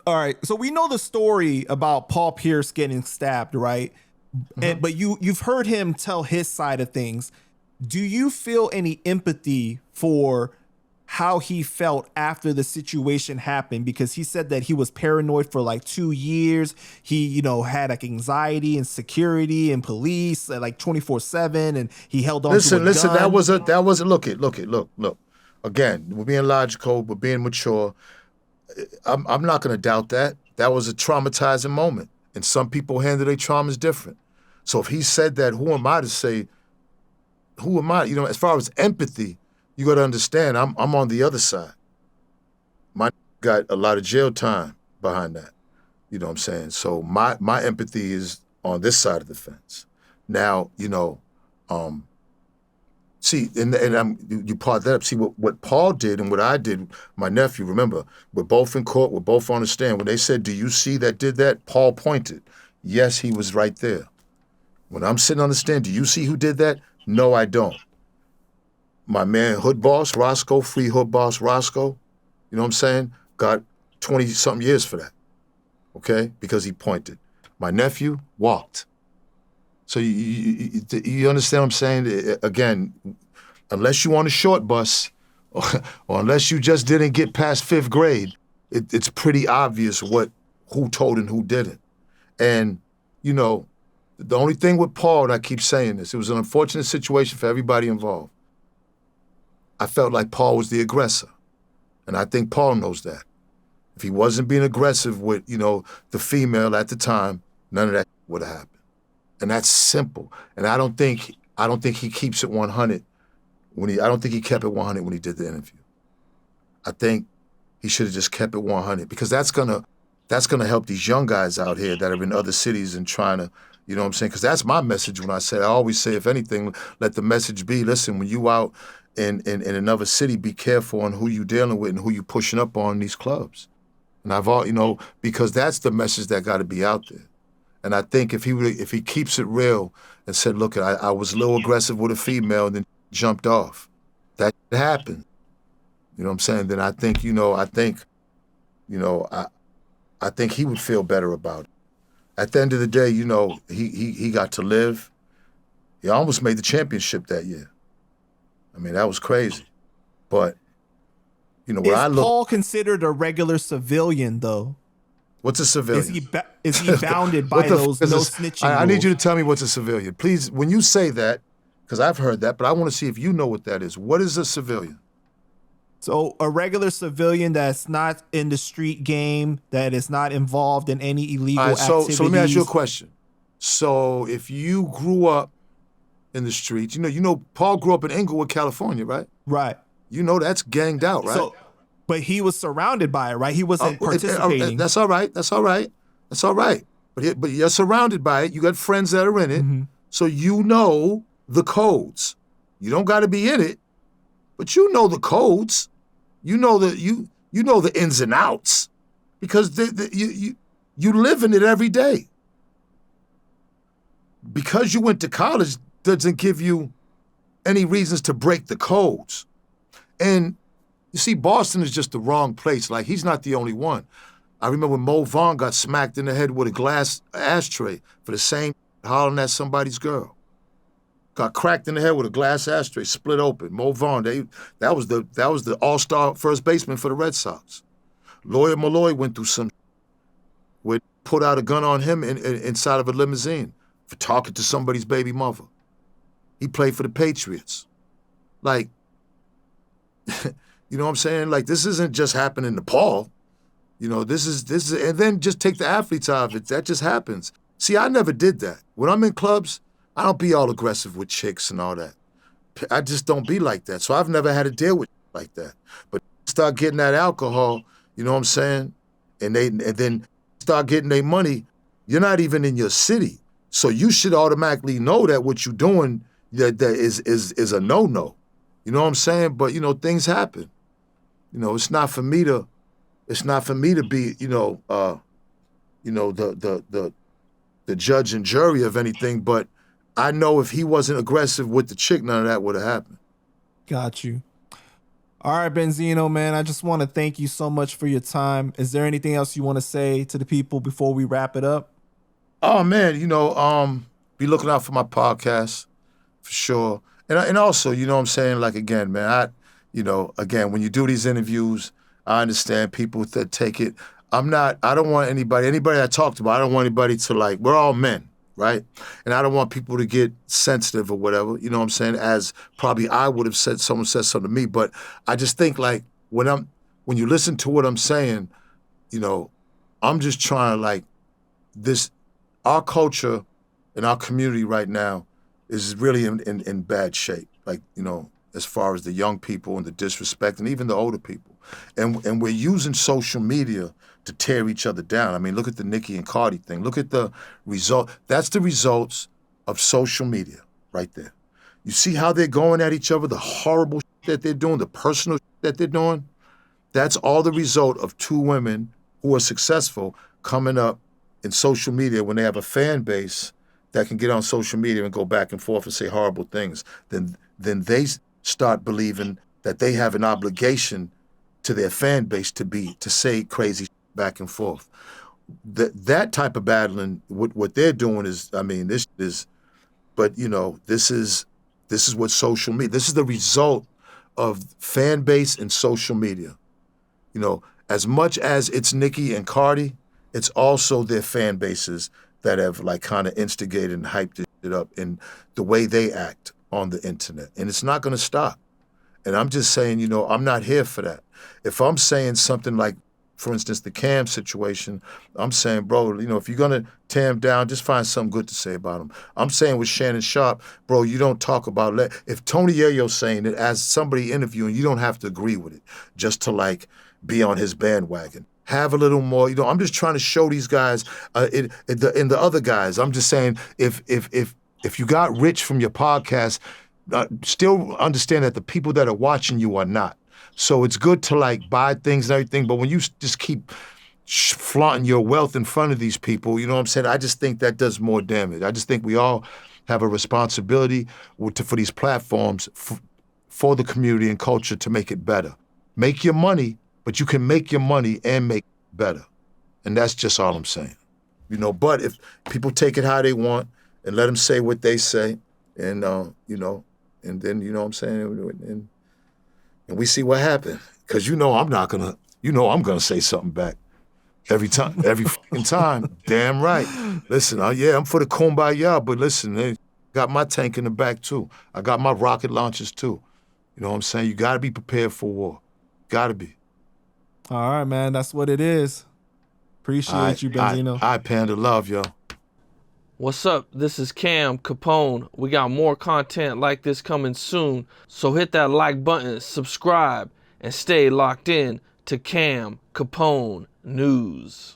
All right. So we know the story about Paul Pierce getting stabbed, right? But you've heard him tell his side of things. Do you feel any empathy for how he felt after the situation happened? Because he said that he was paranoid for like 2 years. He, had like anxiety and security and police like 24/7, and he held on to a Listen. gun. That was a look. Look. Again, we're being logical. We're being mature. I'm not going to doubt that. That was a traumatizing moment, and some people handle their traumas different. So if he said that, who am I to say? Who am I? As far as empathy, you got to understand. I'm on the other side. My got a lot of jail time behind that. You know what I'm saying? So my empathy is on this side of the fence. Now, see, you part that up. See, what Paul did and what I did, my nephew, remember, we're both in court, we're both on the stand. When they said, do you see that did that? Paul pointed. Yes, he was right there. When I'm sitting on the stand, do you see who did that? No, I don't. My man, Hood Boss, Roscoe, free Hood Boss Roscoe, you know what I'm saying? Got 20-something years for that, okay? Because he pointed. My nephew walked. So you understand what I'm saying? Again, unless you on a short bus or unless you just didn't get past 5th grade, it's pretty obvious who told and who didn't. And, the only thing with Paul, and I keep saying this, it was an unfortunate situation for everybody involved. I felt like Paul was the aggressor. And I think Paul knows that. If he wasn't being aggressive with, the female at the time, none of that would have happened. And that's simple. And I don't think he keeps it 100 I don't think he kept it 100 when he did the interview. I think he should have just kept it 100 because that's gonna help these young guys out here that are in other cities and trying to, you know what I'm saying? Because that's my message when I always say, if anything, let the message be, listen, when you out in another city, be careful on who you dealing with and who you pushing up on in these clubs. And because that's the message that got to be out there. And I think if he keeps it real and said, look, I was a little aggressive with a female and then jumped off, that happened. You know what I'm saying? Then I think he would feel better about it. At the end of the day, he got to live. He almost made the championship that year. I mean, that was crazy. But, Is Paul considered a regular civilian, though? What's a civilian? Is he bounded by those no snitching I need you to rules? tell me what's a civilian. Please, when you say that, because I've heard that, but I want to see if you know what that is. What is a civilian? So a regular civilian that's not in the street game, that is not involved in any illegal activities. So let me ask you a question. So if you grew up in the streets, Paul grew up in Inglewood, California, right? Right. That's ganged out, right? But he was surrounded by it, right? He wasn't participating. That's all right. But you're surrounded by it. You got friends that are in it. Mm-hmm. So you know the codes. You don't got to be in it, but you know the codes. You know the ins and outs because you live in it every day. Because you went to college doesn't give you any reasons to break the codes. And you see, Boston is just the wrong place. Like, he's not the only one. I remember when Mo Vaughn got smacked in the head with a glass ashtray for the same hollering at somebody's girl. Got cracked in the head with a glass ashtray, split open. Mo Vaughn, that was the all-star first baseman for the Red Sox. Lawyer Malloy went through some where put out a gun on him inside of a limousine for talking to somebody's baby mother. He played for the Patriots. Like, you know what I'm saying? Like, this isn't just happening to Paul. This is, and then just take the athletes out of it. That just happens. See, I never did that. When I'm in clubs, I don't be all aggressive with chicks and all that. I just don't be like that. So I've never had to deal with like that. But start getting that alcohol, you know what I'm saying? And then start getting their money. You're not even in your city. So you should automatically know that what you're doing that is a no-no. You know what I'm saying? But, things happen. It's not for me to be, the judge and jury of anything, but I know if he wasn't aggressive with the chick, none of that would have happened. Got you. All right, Benzino, man, I just want to thank you so much for your time. Is there anything else you want to say to the people before we wrap it up? Oh man, be looking out for my podcast for sure. And also, you know what I'm saying? Like again, man, again, when you do these interviews, I understand people that take it. I don't want anybody I talked about, I don't want anybody to like, we're all men, right? And I don't want people to get sensitive or whatever, you know what I'm saying? As probably I would have said, someone said something to me, but I just think like when you listen to what I'm saying, I'm just trying to like our culture and our community right now is really in bad shape. Like, as far as the young people and the disrespect and even the older people. And we're using social media to tear each other down. I mean, look at the Nicki and Cardi thing. Look at the result. That's the results of social media right there. You see how they're going at each other, the horrible that they're doing, the personal that they're doing? That's all the result of two women who are successful coming up in social media when they have a fan base that can get on social media and go back and forth and say horrible things. Then they start believing that they have an obligation to their fan base to say crazy back and forth. That type of battling, what they're doing is, I mean, this is what social media, this is the result of fan base and social media. As much as it's Nicki and Cardi, it's also their fan bases that have like kind of instigated and hyped it up in the way they act on the internet. And it's not gonna stop. And I'm just saying, I'm not here for that. If I'm saying something like, for instance, the Cam situation, I'm saying, bro, if you're gonna tear him down, just find something good to say about him. I'm saying with Shannon Sharp, bro, you don't talk about, if Tony Yayo's saying it as somebody interviewing, you don't have to agree with it just to like be on his bandwagon. Have a little more, I'm just trying to show these guys, in the other guys, I'm just saying, if you got rich from your podcast, still understand that the people that are watching you are not. So it's good to like buy things and everything, but when you just keep flaunting your wealth in front of these people, you know what I'm saying? I just think that does more damage. I just think we all have a responsibility for these platforms for the community and culture to make it better. Make your money, but you can make your money and make it better. And that's just all I'm saying. But if people take it how they want and let them say what they say, and and then what I'm saying, and we see what happens. Because I'm gonna say something back every time, every fucking time. Damn right. Listen, I'm for the kumbaya, but listen, I got my tank in the back too. I got my rocket launchers too. You know what I'm saying? You gotta be prepared for war. Gotta be. All right, man. That's what it is. Appreciate you, Benzino. I Panda, love, yo. What's up? This is Cam Capone. We got more content like this coming soon, so hit that like button, subscribe, and stay locked in to Cam Capone News.